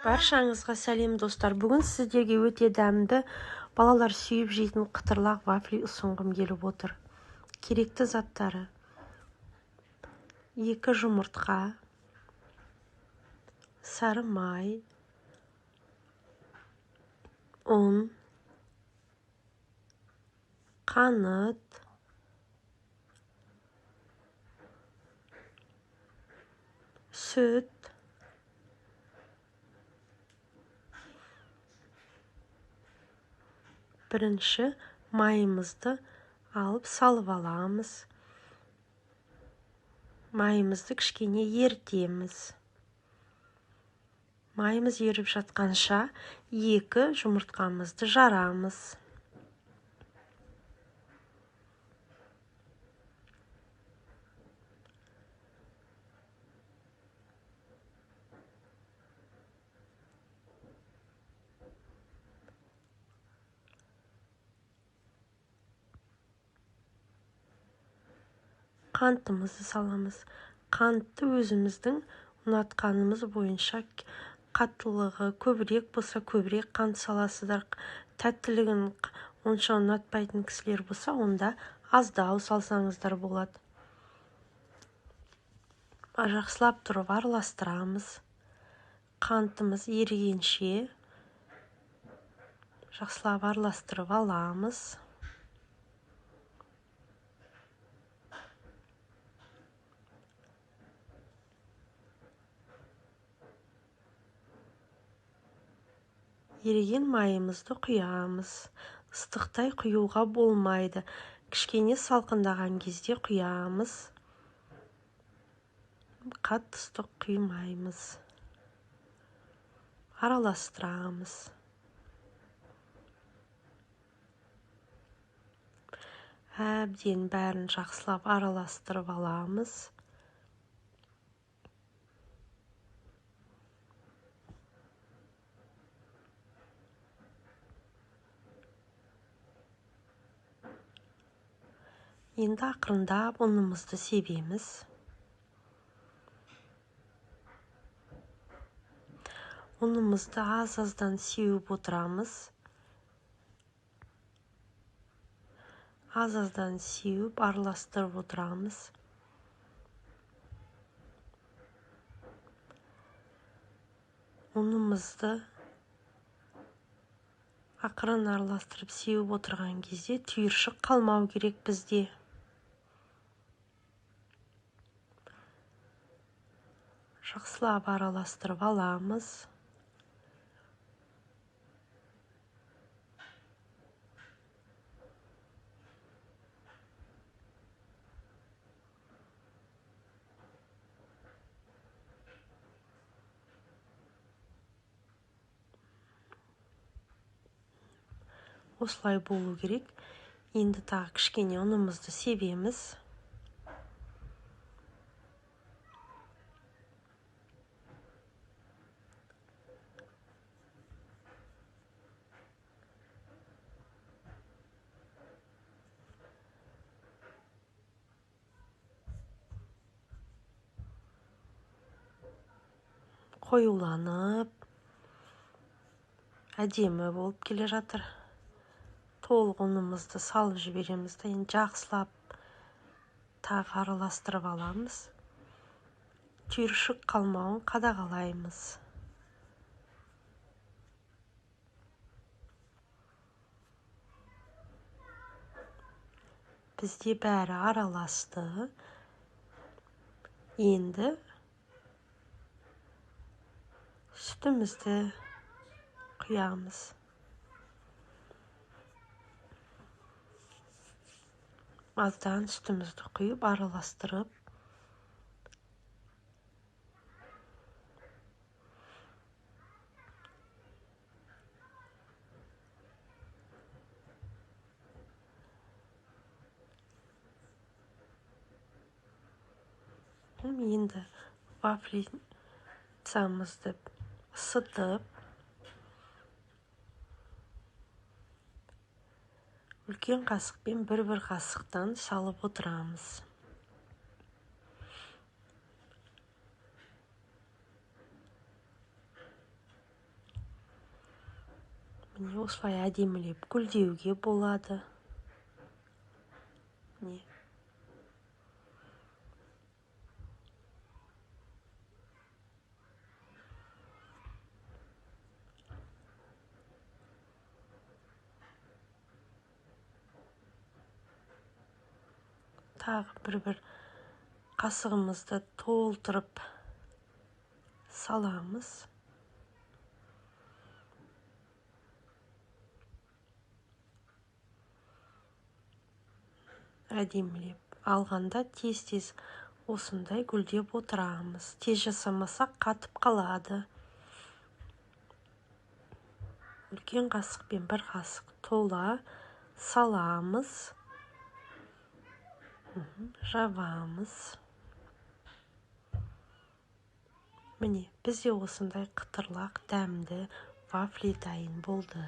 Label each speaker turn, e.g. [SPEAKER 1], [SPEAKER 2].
[SPEAKER 1] Баршаңызға сәлем достар. Бүгін сіздерге өте дәмді, балалар сүйіп жейтін қытырлақ вафли ұсынғым келіп отыр. Керекті заттары: 2 жұмыртқа, сары май, ұн, қант, сүт, бірінші майымызды алып салып аламыз. Майымызды кішкене ерітеміз. Майымыз еріп жатқанша 2 жұмыртқамызды жарамыз. Қантымызды саламыз. Қантты өзіміздің ұнатқанымыз бойынша, қаттылығы көбірек болса көбірек қант саласыздар. Тәттілігін онша ұнатпайтын кісілер болса, онда аздау салсаңыздар болады. Жақсылап тұрып араластырамыз. Қантымыз ерігенше жақсылап араластырып аламыз. Еріген майымызды құямыз. Ыстықтай құюға болмайды. Кішкене салқындаған кезде құямыз. Қатты ыстық құймаймыз. Араластырамыз. Әбден бәрін жақсылап араластырып аламыз. Енді ақырындап ұнымызды себеміз. Ұнымызды аз-аздан сеуіп отырамыз. Аз-аздан сеуіп араластырып отырамыз. Ұнымызды ақырын араластырып сеуіп отырған кезде түйіршік қалмау керек бізде. Жақсылап араластырып аламыз. Осылай болу керек. Енді тағы кішкене ұнымызды себеміз. Қоюланып, әдемі болып келе жатыр. Толық ұнымызды салып жібереміз. Енді жақсылап тағы араластырып аламыз. Түйіршік қалмауын қадағалаймыз. Бізде бәрі араласты. Енді сүтімізді құямыз. Аздан сүтімізді құйып араластырып, енді вафлицамызды ысытып, үлкен қасықпен бір қасықтан салып отырамыз. Міне осылай әдемілеп гүлдеуге болады. Міне. Тағы бір қасығымызды толтырып саламыз. Әдемілеп алғанда тез осындай гүлдеп отырамыз. Тез жасамасақ қатып қалады. Үлкен қасықпен бір қасық тола саламыз. Жабамыз. Міне, бізде осындай қытырлақ дәмді вафли дайын болды.